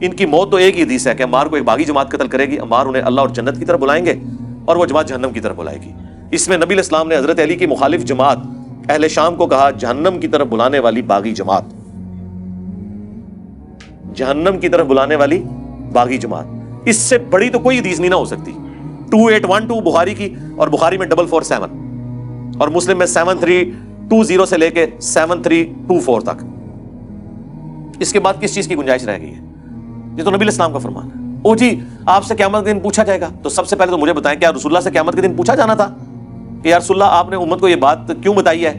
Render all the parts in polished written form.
ان کی موت تو ایک ہی حدیث ہے کہ عمار کو ایک باغی جماعت قتل کرے گی، عمار انہیں اللہ اور جنت کی طرف بلائیں گے اور وہ جماعت جہنم کی طرف بلائے گی۔ اس میں نبی علیہ السلام نے حضرت علی کی مخالف جماعت اہل شام کو کہا جہنم کی طرف بلانے والی باغی جماعت، جہنم کی طرف بلانے والی باغی جماعت۔ اس سے بڑی تو کوئی حدیث نہیں نہ ہو سکتی۔ 2812 بخاری کی، اور بخاری میں 447 اور مسلم میں 7320 سے لے کے 7324 تک۔ اس کے بعد کس چیز کی گنجائش رہ گئی ہے؟ یہ تو نبی علیہ السلام کا فرمان ہے۔ او جی آپ سے قیامت کے دن پوچھا جائے گا، تو سب سے پہلے تو مجھے بتائیں کیا رسول اللہ سے قیامت کے دن پوچھا جانا تھا کہ یا رسول اللہ آپ نے امت کو یہ بات کیوں بتائی ہے،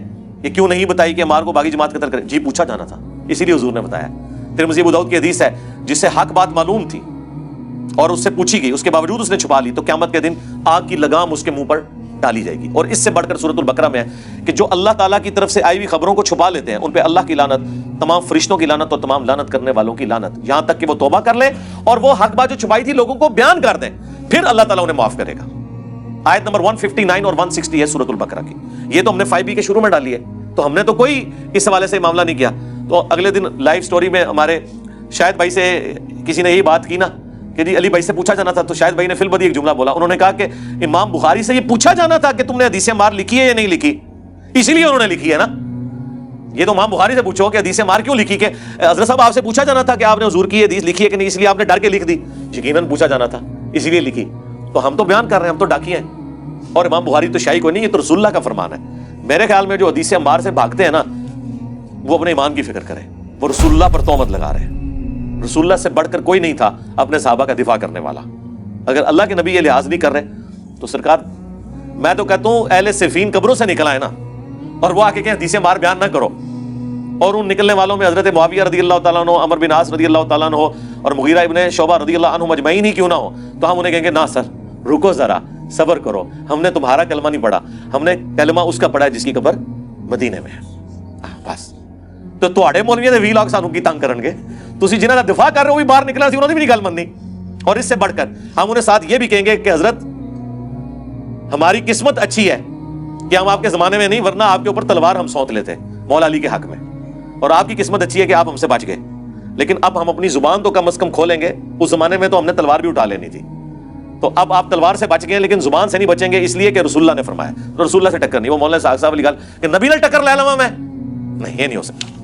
یہ کیوں نہیں بتائی کہ عمار کو باغی جماعت قتل کرے؟ جی پوچھا جانا تھا، اسی لیے حضور نے بتایا۔ ترمذی ابو داؤد کی حدیث ہے جس سے حق بات معلوم تھی اور اس سے پوچھی گئی، اس کے باوجود اس نے چھپا لی، تو قیامت کے دن آگ کی لگام اس کے منہ پر ڈالی جائے گی۔ اور اس سے بڑھ کر سورۃ البقرہ میں ہے کہ جو اللہ تعالیٰ کی طرف سے آئی ہوئی خبروں کو چھپا لیتے ہیں ان پہ اللہ کی لعنت، تمام فرشتوں کی لعنت اور تمام لعنت کرنے والوں کی لعنت، یہاں تک کہ وہ توبہ کر لیں اور وہ حق بات جو چھپائی تھی لوگوں کو بیان کر دیں، پھر اللہ تعالیٰ انہیں معاف کرے گا۔ آیت نمبر 159 اور 160 ہے سورۃ البقرہ کی۔ یہ تو ہم نے 5B کے شروع میں ڈالی ہے، تو ہم نے تو کوئی اس حوالے سے معاملہ نہیں کیا۔ تو اگلے دن لائیو سٹوری میں ہمارے شاہد بھائی سے کسی نے یہی بات کی نا کہ جی علی بھائی سے پوچھا جانا تھا، تو شاہد بھائی نے فی البدیہہ ایک جملہ بولا، انہوں نے کہا کہ امام بخاری سے یہ پوچھا جانا تھا کہ تم نے حدیث مار لکھی ہے یا نہیں لکھی، اسی لیے انہوں نے لکھی ہے نا۔ یہ تو امام بخاری سے پوچھو کہ حدیث مار کیوں لکھی، کہ حضرت صاحب آپ سے پوچھا جانا تھا کہ آپ نے حضور کی حدیث لکھی ہے کہ نہیں، اس لیے آپ نے ڈر کے لکھ دی۔ یقیناً پوچھا جانا تھا اسی لیے لکھی۔ تو ہم تو بیان کر رہے ہیں، ہم تو ڈاکیے ہیں، اور امام بخاری تو شاہی کوئی نہیں، یہ تو رسول اللہ کا فرمان ہے۔ میرے خیال میں جو حدیث عمار سے بھاگتے ہیں نا وہ اپنے ایمان کی فکر کریں، وہ رسول اللہ پر تہمت لگا رہے ہیں۔ رسول اللہ سے بڑھ کر کوئی نہیں تھا اپنے صحابہ کا دفاع کرنے والا۔ اگر اللہ کے نبی یہ لحاظ نہیں کر رہے تو سرکار، میں تو کہتا ہوں اہل صفین قبروں سے نکل آئے نا، اور وہ آ کے کہ حدیث مار بیان نہ کرو، اور ان نکلنے والوں میں حضرت معاویہ رضی اللہ تعالیٰ عنہ، عمر بن عاص رضی اللہ تعالیٰ عنہ اور مغیرہ ابن شعبہ رضی اللہ عنہ مجمعین ہی کیوں نہ ہو، تو ہم انہیں کہیں گے نہ سر رکو ذرا، صبر کرو، ہم نے تمہارا کلمہ نہیں پڑھا، ہم نے کلمہ اس کا پڑھا ہے جس کی قبر مدینے میں ہے۔ بس تو تواڈے مولویاں دے 20 لاکھ سانوں کی تنگ کرن گے، تسی جنہاں دا دفاع کر رہے ہو بھی باہر نکلنا سی، انہوں نے بھی نہیں گل مننی۔ اور اس سے بڑھ کر ہم انہیں ساتھ یہ بھی کہیں گے کہ حضرت ہماری قسمت اچھی ہے کہ ہم آپ کے زمانے میں نہیں، ورنہ آپ کے اوپر تلوار ہم سونت لیتے مولا علی کے حق میں، اور آپ کی قسمت اچھی ہے کہ آپ ہم سے بچ گئے، لیکن اب ہم اپنی زبان تو کم از کم کھولیں گے، اس زمانے میں تو ہم نے تلوار بھی اٹھا لینی تھی، تو اب آپ تلوار سے بچ گئے لیکن زبان سے نہیں بچیں گے، اس لیے کہ رسول اللہ نے فرمایا۔ تو رسول اللہ سے ٹکر نہیں، وہ مولانا صاحب علی گل کہ نبی نے ٹکر لے لواں میں، نہیں، یہ نہیں ہو سکتا۔